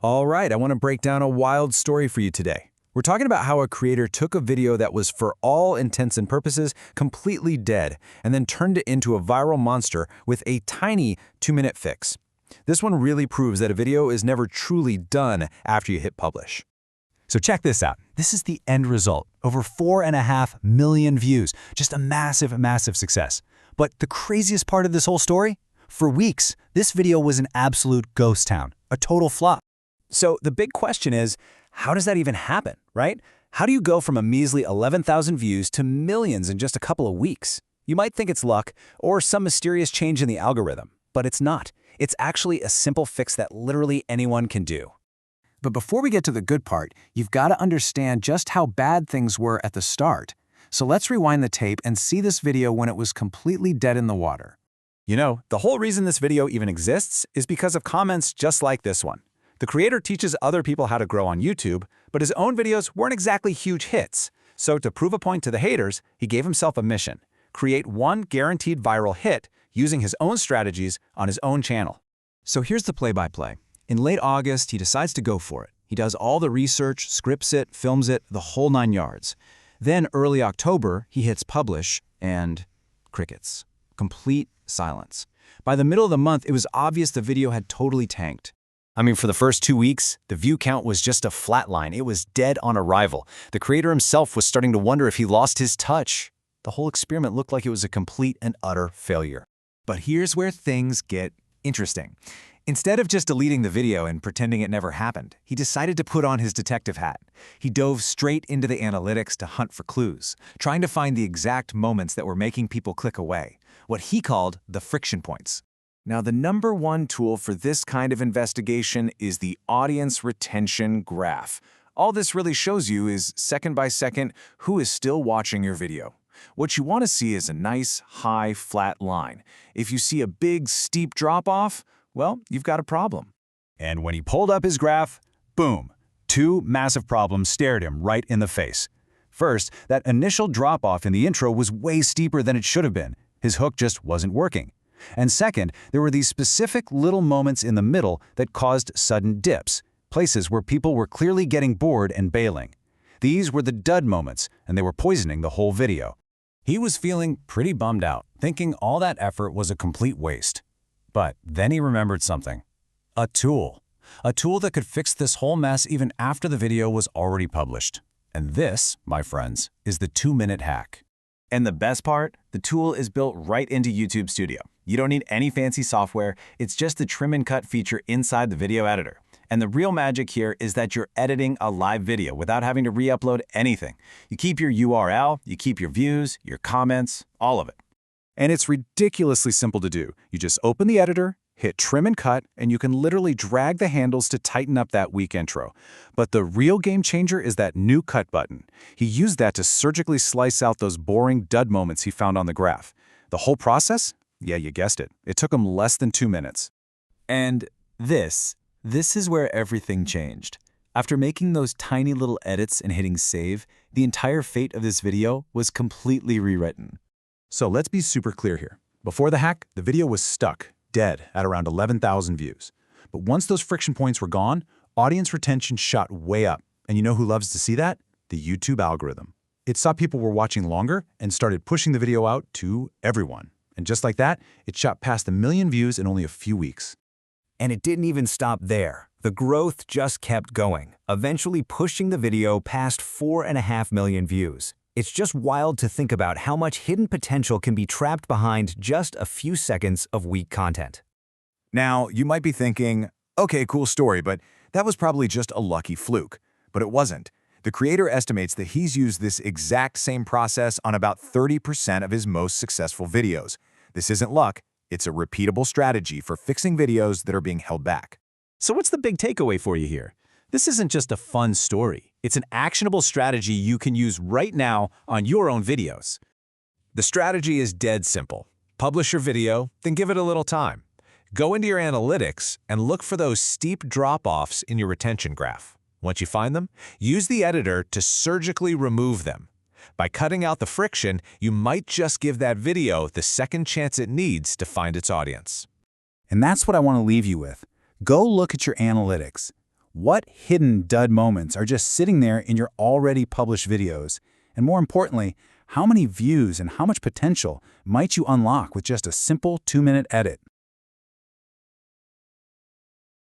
All right, I want to break down a wild story for you today. We're talking about how a creator took a video that was, for all intents and purposes, completely dead, and then turned it into a viral monster with a tiny 2-minute fix. This one really proves that a video is never truly done after you hit publish. So check this out. This is the end result. Over 4.5 million views. Just a massive, massive success. But the craziest part of this whole story? For weeks, this video was an absolute ghost town, a total flop. So the big question is, how does that even happen, right? How do you go from a measly 11,000 views to millions in just a couple of weeks? You might think it's luck or some mysterious change in the algorithm, but it's not. It's actually a simple fix that literally anyone can do. But before we get to the good part, you've got to understand just how bad things were at the start. So let's rewind the tape and see this video when it was completely dead in the water. You know, the whole reason this video even exists is because of comments just like this one. The creator teaches other people how to grow on YouTube, but his own videos weren't exactly huge hits. So to prove a point to the haters, he gave himself a mission: create one guaranteed viral hit using his own strategies on his own channel. So here's the play-by-play. In late August, he decides to go for it. He does all the research, scripts it, films it, the whole 9 yards. Then early October, he hits publish and crickets. Complete silence. By the middle of the month, it was obvious the video had totally tanked. I mean, for the first 2 weeks, the view count was just a flat line. It was dead on arrival. The creator himself was starting to wonder if he lost his touch. The whole experiment looked like it was a complete and utter failure. But here's where things get interesting. Instead of just deleting the video and pretending it never happened, he decided to put on his detective hat. He dove straight into the analytics to hunt for clues, trying to find the exact moments that were making people click away, what he called the friction points. Now, the #1 tool for this kind of investigation is the audience retention graph. All this really shows you is, second by second, who is still watching your video. What you want to see is a nice, high, flat line. If you see a big, steep drop-off, well, you've got a problem. And when he pulled up his graph, boom, 2 massive problems stared him right in the face. First, that initial drop-off in the intro was way steeper than it should have been. His hook just wasn't working. And second, there were these specific little moments in the middle that caused sudden dips, places where people were clearly getting bored and bailing. These were the dud moments, and they were poisoning the whole video. He was feeling pretty bummed out, thinking all that effort was a complete waste. But then he remembered something. A tool. A tool that could fix this whole mess even after the video was already published. And this, my friends, is the 2-minute hack. And the best part? The tool is built right into YouTube Studio. You don't need any fancy software. It's just the trim and cut feature inside the video editor. And the real magic here is that you're editing a live video without having to re-upload anything. You keep your URL, you keep your views, your comments, all of it. And it's ridiculously simple to do. You just open the editor, hit trim and cut, and you can literally drag the handles to tighten up that weak intro. But the real game changer is that new cut button. He used that to surgically slice out those boring dud moments he found on the graph. The whole process? Yeah, you guessed it. It took him less than 2 minutes. And this is where everything changed. After making those tiny little edits and hitting save, the entire fate of this video was completely rewritten. So let's be super clear here. Before the hack, the video was stuck, dead, at around 11,000 views. But once those friction points were gone, audience retention shot way up. And you know who loves to see that? The YouTube algorithm. It saw people were watching longer and started pushing the video out to everyone. And just like that, it shot past 1 million views in only a few weeks. And it didn't even stop there. The growth just kept going, eventually pushing the video past 4.5 million views. It's just wild to think about how much hidden potential can be trapped behind just a few seconds of weak content. Now, you might be thinking, okay, cool story, but that was probably just a lucky fluke. But it wasn't. The creator estimates that he's used this exact same process on about 30% of his most successful videos. This isn't luck, it's a repeatable strategy for fixing videos that are being held back. So what's the big takeaway for you here? This isn't just a fun story. It's an actionable strategy you can use right now on your own videos. The strategy is dead simple. Publish your video, then give it a little time. Go into your analytics and look for those steep drop-offs in your retention graph. Once you find them, use the editor to surgically remove them. By cutting out the friction, you might just give that video the second chance it needs to find its audience. And that's what I want to leave you with. Go look at your analytics. What hidden dud moments are just sitting there in your already published videos? And more importantly, how many views and how much potential might you unlock with just a simple 2-minute edit?